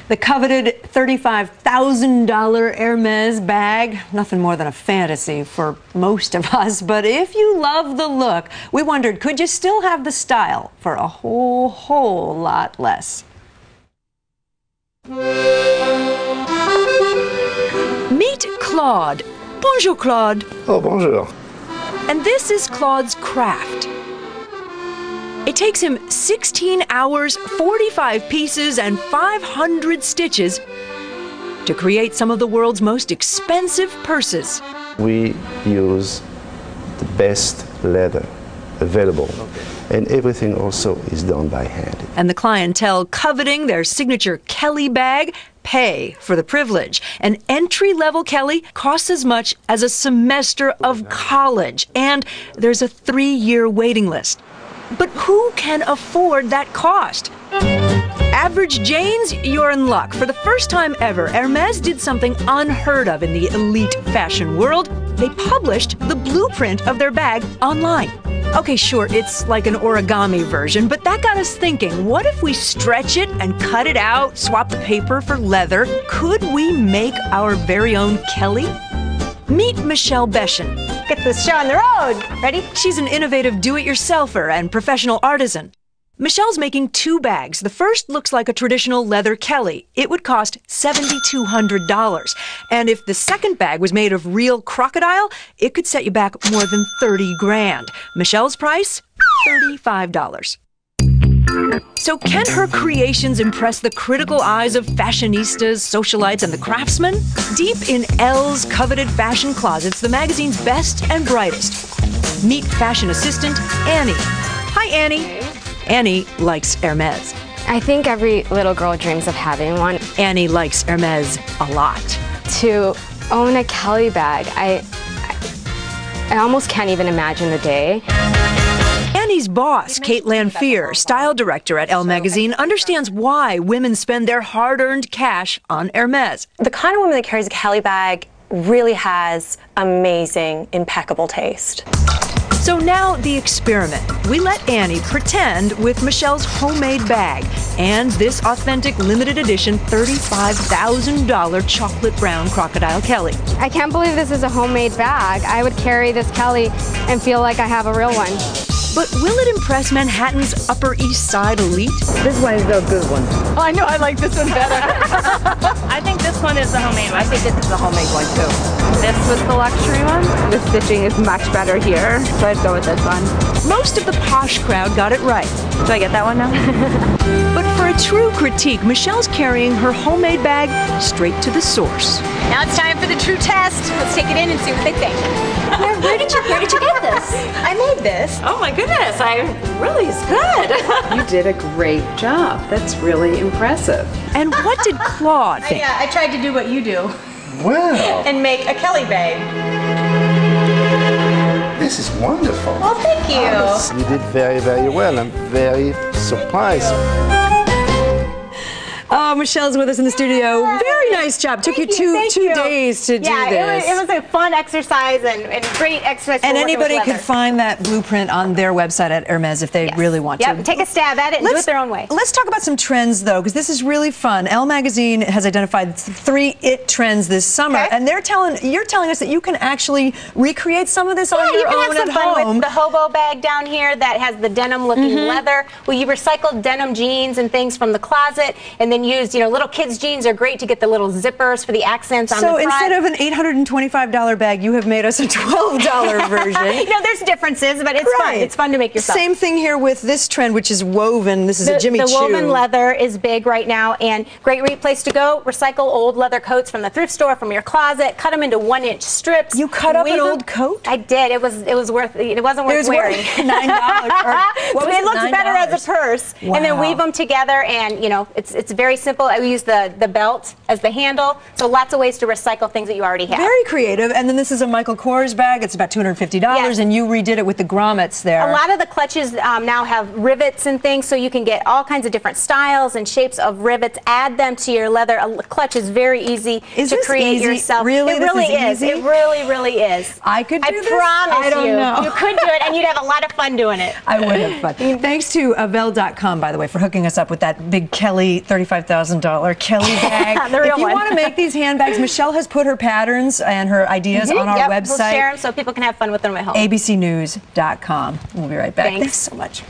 The coveted $35,000 Hermes bag, nothing more than a fantasy for most of us. But if you love the look, we wondered, could you still have the style for a whole lot less? Meet Claude. Bonjour, Claude. Oh, bonjour. And this is Claude's craft. It takes him 16 hours, 45 pieces, and 500 stitches to create some of the world's most expensive purses. We use the best leather available, and everything also is done by hand. And the clientele coveting their signature Kelly bag pay for the privilege. An entry-level Kelly costs as much as a semester of college, and there's a 3-year waiting list. But who can afford that cost? Average Janes, you're in luck. For the first time ever, Hermes did something unheard of in the elite fashion world. They published the blueprint of their bag online. Okay, sure, it's like an origami version, but that got us thinking, what if we stretch it and cut it out, swap the paper for leather? Could we make our very own Kelly? Meet Michele. Get this show on the road. Ready? She's an innovative do-it-yourselfer and professional artisan. Michele's making 2 bags. The first looks like a traditional leather Kelly. It would cost $7,200. And if the second bag was made of real crocodile, it could set you back more than 30 grand. Michele's price? $35. So can her creations impress the critical eyes of fashionistas, socialites, and the craftsmen? Deep in Elle's coveted fashion closets, the magazine's best and brightest. Meet fashion assistant Annie. Hi, Annie. Annie likes Hermes. I think every little girl dreams of having one. Annie likes Hermes a lot. To own a Kelly bag, I almost can't even imagine the day. Annie's boss, Kate Lanphier, style director at Elle magazine, understands why women spend their hard-earned cash on Hermes. The kind of woman that carries a Kelly bag really has amazing, impeccable taste. So now the experiment. We let Annie pretend with Michelle's homemade bag and this authentic limited edition $35,000 chocolate brown crocodile Kelly. I can't believe this is a homemade bag. I would carry this Kelly and feel like I have a real one. But will it impress Manhattan's Upper East Side elite? This one is the good one. Oh, I know, I like this one better. I think this one is the homemade one. I think this is the homemade one too. This was the luxury one. The stitching is much better here, so I'd go with this one. Most of the posh crowd got it right. Do I get that one now? But for a true critique, Michelle's carrying her homemade bag straight to the source. Now it's time for the true test. Let's take it in and see what they think. Where did you get this? I made this. Oh my goodness, really is good. You did a great job. That's really impressive. And what did Claude think? I tried to do what you do Wow, and make a Kelly bag. this is wonderful. Well, thank you. You did very, very well. I'm very surprised. Oh, Michelle's with us in the studio. Very nice job. Took you two days to do this. It was a fun exercise and great exercise. And anybody could find that blueprint on their website at Hermes if they really want to. Take a stab at it and do it their own way. Let's talk about some trends, though, because this is really fun. Elle magazine has identified 3 it trends this summer, and you're telling us that you can actually recreate some of this on your own at home. You can have some fun with the hobo bag down here that has the denim-looking leather. Well, you recycled denim jeans and things from the closet, and then used, little kids' jeans are great to get the little zippers for the accents on the front. So instead of an $825 bag, you have made us a $12 version. There's differences, but it's fun. It's fun to make yourself. Same thing here with this trend, which is woven. This is a Jimmy Choo. The woven leather is big right now, and great place to go. Recycle old leather coats from the thrift store, from your closet. Cut them into 1-inch strips. You cut up an old coat? I did. It wasn't worth wearing. $9. It looks better as a purse. Wow. And then weave them together, and it's very simple. I use the belt as the handle, so lots of ways to recycle things that you already have. Very creative. And then this is a Michael Kors bag. It's about $250, and you redid it with the grommets there. A lot of the clutches now have rivets and things, so you can get all kinds of different styles and shapes of rivets. Add them to your leather. A clutch is very easy to create yourself. Really? It really is. Easy? It really is. I could do this? I promise I don't know. You could do it, and you'd have a lot of fun doing it. I would have fun. Thanks to Avell.com, by the way, for hooking us up with that big Kelly $35,000 $2,000 Kelly bag. The real if you one. want to make these handbags, Michele has put her patterns and her ideas on our website. We'll share them so people can have fun with them at home. abcnews.com. We'll be right back. Thanks so much.